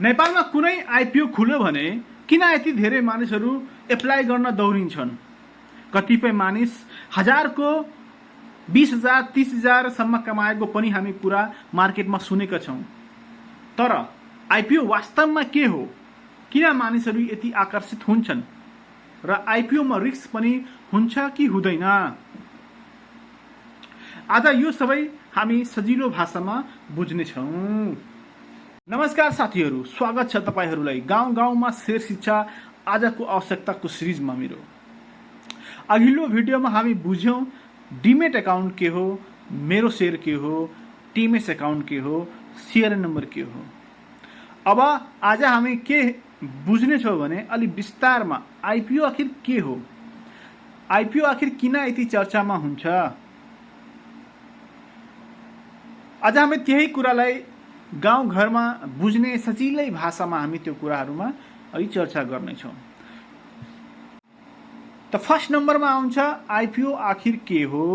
नेपालमा कुनै आइपिओ खुल्यो भने किन यति धेरै मानिसहरू एप्लाई गर्न दौडिन्छन्? कतिपय मानिस हजारको 20,000 30,000 सम्म कमाएको पनि हामी कुरा मार्केटमा सुनेका छौं। तर आइपिओ वास्तवमा के हो? किन मानिसहरू यति आकर्षित हुन्छन्? र आइपिओमा रिस्क पनि हुन्छ कि हुँदैन? आज यो सबै हामी सजिलो भाषामा बुझ्ने छौं। नमस्कार साथीहरू, स्वागत छ तपाईहरूलाई गाउँ गाउँमा शेयर शिक्षा आजको आवश्यकताको सिरिजमा। मेरो अघिल्लो भिडियोमा हामी बुझ्यौं डिमेट अकाउन्ट के हो, मेरो शेयर के हो, टिएमएस अकाउन्ट के हो, शेयर नम्बर के हो। अब आज हामी के बुझ्ने छौं भने अलि विस्तारमा आइपिओ आखिर के हो, आइपिओ आखिर किन यति चर्चामा हुन्छ। आज हामी त्यही कुरालाई गाउँ घरमा बुझ्ने सजिलै भाषामा हामी त्यो कुराहरूमा अलि चर्चा गर्नेछौँ। त फर्स्ट नम्बरमा आउँछ आइपिओ आखिर के हो।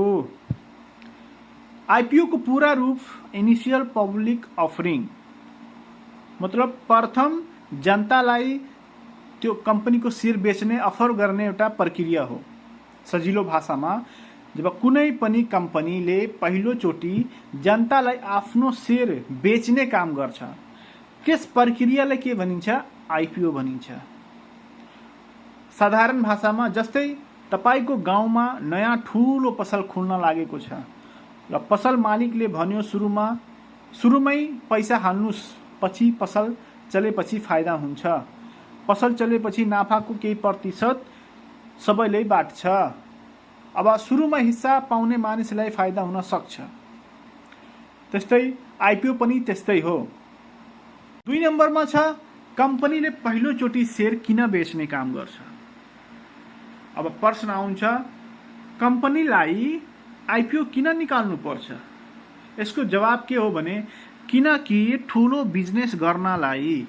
आइपिओ को पूरा रूप इनिशियल पब्लिक अफरिङ, मतलब प्रथम जनतालाई त्यो कम्पनीको शेयर बेच्ने अफर गर्ने एउटा प्रक्रिया हो। सजिलो भाषामा जब कुनै पनि कम्पनीले पहिलो चोटि जनतालाई आफ्नो शेयर बेच्ने काम गर्छ, त्यस प्रक्रियालाई के भनिन्छ? आइपिओ भनिन्छ। साधारण भाषामा जस्तै तपाईको गाउँमा नयाँ ठूलो पसल खुल्न लागेको छ र पसल मालिकले भन्यो सुरुमै पैसा हाल्नुस्, पछि पसल चलेपछि फाइदा हुन्छ। पसल चलेपछि नाफाको केही प्रतिशत सबैले बाट्छ। अब सुरुमा हिस्सा पाउने मानिसलाई फाइदा हुन सक्छ। त्यस्तै आइपिओ पनि त्यस्तै हो। 2 नम्बरमा छ कम्पनीले पहिलो चोटि शेयर किन बेच्ने काम गर्छ। अब प्रश्न आउँछ कम्पनीलाई आइपिओ किन निकाल्नु पर्छ? यसको जवाब के हो भने किनकि ठूलो बिजनेस गर्नलाई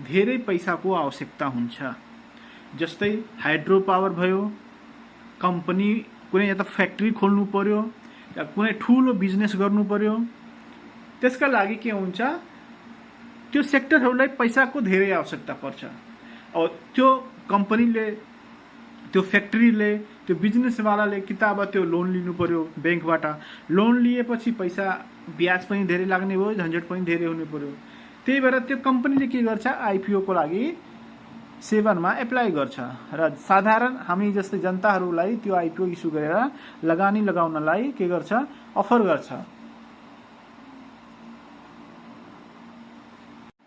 धेरै पैसाको आवश्यकता हुन्छ। जस्तै हाइड्रो पावर भयो, कम्पनी कुनै या त फ्याक्ट्री खोल्नु पर्यो या कुनै ठूलो बिजनेस गर्नु पर्यो, त्यसका लागि के हुन्छ, त्यो सेक्टरहरूलाई पैसाको धेरै आवश्यकता पर्छ। अब त्यो कम्पनीले, त्यो फ्याक्ट्रीले, त्यो बिजनेसवालाले किताब त्यो लोन लिनु पर्यो बैंकबाट। लोन लिएपछि पैसा ब्याज पनि धेरै लाग्ने भयो, झन्झट पनि धेरै हुने पर्यो। त्यही भएर त्यो कम्पनीले के गर्छ, आइपिओ को लागि सेवनमा एप्लाई गर्छ र साधारण हामी जस्तै जनताहरूलाई त्यो आइपिओ इस्यु गरेर लगानी लगाउनलाई के गर्छ, अफर गर्छ।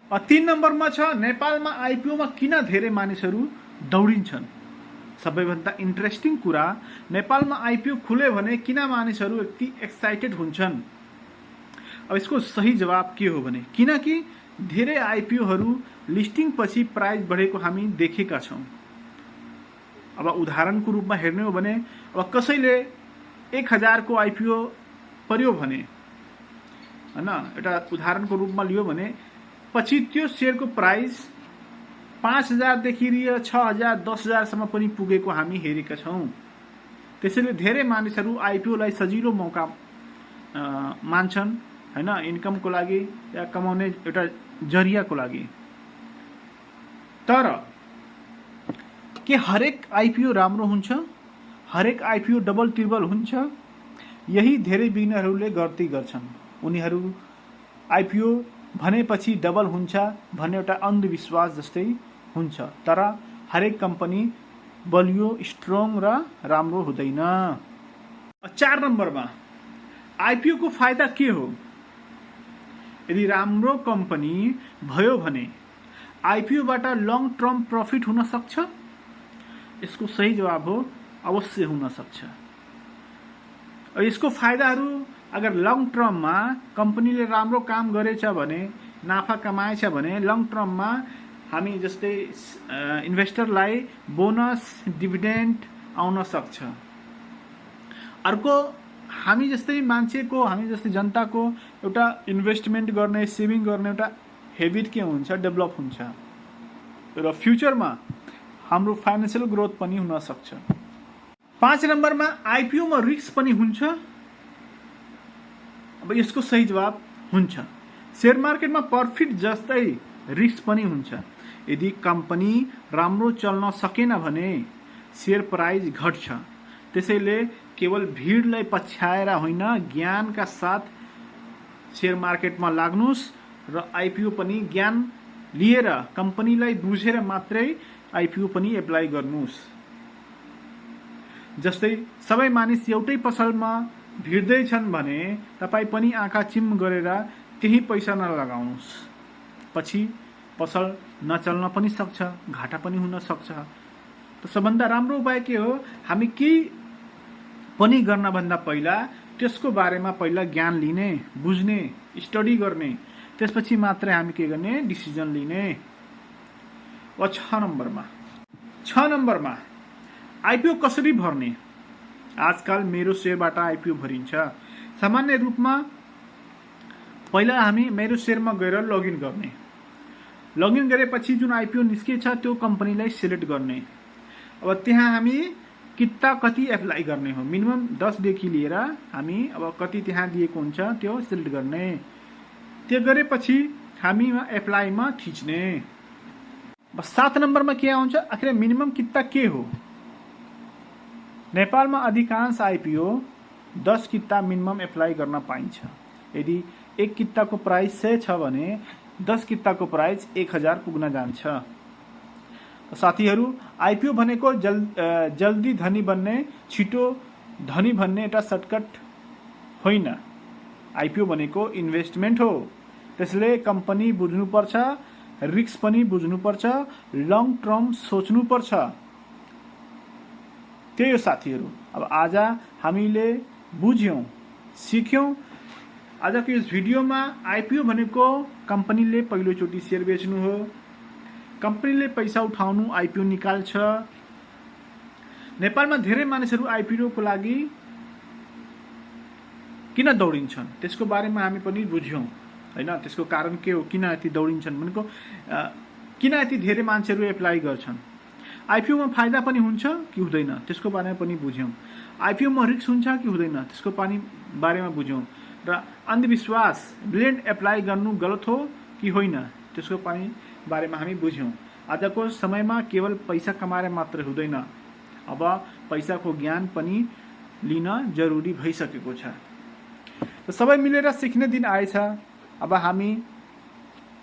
3 नम्बरमा छ नेपालमा आइपिओमा किन धेरै मानिसहरू दौडिन्छन्। सबैभन्दा इन्ट्रेस्टिङ कुरा, नेपालमा आइपिओ खुल्यो भने किन मानिसहरू यति एक्साइटेड हुन्छन्? अब यसको सही जवाब के हो भने किनकि धेरै आइपिओहरू लिस्टिङ पछि प्राइस बढेको हामी देखेका छौं। अब उदाहरणको रूपमा हेर्ने हो भने अब कसैले 1000 को आइपिओ पर्यो भने, हैन, एउटा उदाहरणको रूपमा लियो भने पछि त्यो शेयरको प्राइस 5,000 देखि लिएर 6,000 10,000 सम्म पनि पुगेको हामी हेरेका छौं। त्यसैले धेरै मानिसहरू आइपिओ लाई सजिलो मौका मान्छन्, हैन, इन्कमको लागि या कमाउने एउटा जरियाको लागि। तर के हरेक आइपिओ राम्रो हुन्छ? हरेक आइपिओ डबल ट्रिबल हुन्छ? यही धेरै बिगिनरहरूले गल्ती गर्छन्। उनीहरू आइपिओ भनेपछि डबल हुन्छ भन्ने एउटा अन्धविश्वास जस्तै हुन्छ। तर हरेक कम्पनी बलियो, स्ट्रङ र राम्रो हुँदैन। 4 नम्बरमा आइपिओ को फाइदा के हो? यदि राम्रो कम्पनी भयो भने आइपिओबाट लङ टर्म प्रफिट हुन सक्छ? यसको सही जवाब हो अवश्य हुन सक्छ। यसको फाइदाहरू अगर लङ टर्ममा कम्पनीले राम्रो काम गरेछ भने, नाफा कमाएछ भने लङ टर्ममा हामी जस्तै इन्भेस्टरलाई बोनस, डिभिडेन्ड आउन सक्छ। अर्को हामी जस्तै मान्छेको, हामी जस्तै जनताको एउटा इन्भेस्टमेन्ट गर्ने, सेभिङ गर्ने एउटा हेबिट के हुन्छ, डेभलप हुन्छ र फ्युचरमा हाम्रो फाइनान्शियल ग्रोथ पनि हुन सक्छ। 5 नम्बरमा आइपिओमा रिस्क पनि हुन्छ। अब यसको सही जवाब हुन्छ। शेयर मार्केटमा प्रफिट जस्तै रिस्क पनि हुन्छ। यदि कम्पनी राम्रो चल्न सकेन भने शेयर प्राइस घट्छ। त्यसैले केवल भिडलाई पछ्याएर होइन, ज्ञानका साथ शेयर मार्केटमा लाग्नुस् र आइपिओ पनि ज्ञान लिएर कम्पनीलाई बुझेर मात्रै आइपिओ पनि एप्लाई गर्नुस्। जस्तै सबै मानिस एउटै पसलमा भिड्दैछन् भने तपाईँ पनि आँखा चिम गरेर त्यही पैसा नलगाउनुस्। पछि पसल नचल्न पनि सक्छ, घाटा पनि हुन सक्छ। त सबभन्दा राम्रो उपाय के हो? हामी के पनि गर्नभन्दा पहिला त्यसको बारेमा पहिला ज्ञान लिने, बुझ्ने, स्टडी गर्ने, त्यसपछि मात्रै हामी के गर्ने? डिसिजन लिने। व 6 नम्बरमा आइपिओ कसरी भर्ने? आजकल मेरो शेयरबाट आइपिओ भरिन्छ। सामान्य रूपमा पहिला हामी मेरो शेयरमा गएर लगइन गर्ने। लगइन गरेपछि जुन आइपिओ निस्केछ त्यो कम्पनीलाई सिलेक्ट गर्ने। अब त्यहाँ हामी किता कति एप्लाई गर्ने हो, मिनिमम 10 देखि लिएर हामी अब कति त्यहाँ दिएको हुन्छ त्यो सिलेक्ट गर्ने। त्यो गरेपछि हामी एप्लाईमा थिच्ने। 7 नम्बरमा के आउँछ? आखिर मिनिमम किता के हो? नेपालमा अधिकांश आइपिओ 10 किता मिनिमम एप्लाई गर्न पाइन्छ। यदि एक किताको प्राइस 100 छ भने 10 किताको प्राइस 1000 पुग्न जान्छ। साथीहरू, आइपिओ भनेको जल्दी धनी बन्ने, छिटो धनी भन्ने एउटा सर्टकट होइन। आइपिओ भनेको इन्भेस्टमेन्ट हो। त्यसले कम्पनी बुझ्नुपर्छ, रिस्क पनि बुझ्नुपर्छ, लङ टर्म सोच्नुपर्छ। त्यही हो साथीहरू। अब आज हामीले बुझ्यौं, सिक्यौं। आजको यस भिडियोमा आइपिओ भनेको कम्पनीले पहिलोचोटि शेयर बेच्नु हो। कम्पनीले पैसा उठाउनु आइपिओ निकाल्छ। नेपालमा धेरै मानिसहरू आइपिओको लागि किन दौडिन्छन् त्यसको बारेमा हामी पनि बुझ्यौं हैन। त्यसको कारण के हो, किन यति दौडिन्छन् भनेको किन यति धेरै मान्छेहरू एप्लाई गर्छन्। आइपिओमा फाइदा पनि हुन्छ कि हुँदैन त्यसको बारेमा पनि बुझ्यौं। आइपिओमा रिस्क हुन्छ कि हुँदैन त्यसको पनि बारेमा बुझ्यौं। र अन्धविश्वास, ब्लेन्ड एप्लाई गर्नु गलत हो कि होइन त्यसको पनि बारेमा हामी बुझ्यौं। आजको समयमा केवल पैसा कमाएर मात्र हुँदैन, अब पैसाको ज्ञान पनि लिन जरुरी भइसकेको छ। सबै मिलेर सिक्ने दिन आएछ। अब हामी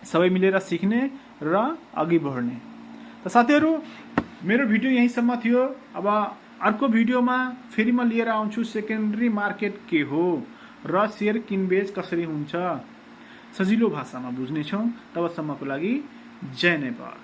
सबै मिलेर सिक्ने र अघि बढ्ने। त साथीहरू, मेरो भिडियो यहीसम्म थियो। अब अर्को भिडियोमा फेरि म लिएर आउँछु सेकेन्डरी मार्केट के हो र शेयर किनबेच कसरी हुन्छ, सजिलो भाषामा बुझ्नेछौँ। तबसम्मको लागि जय नेपाल।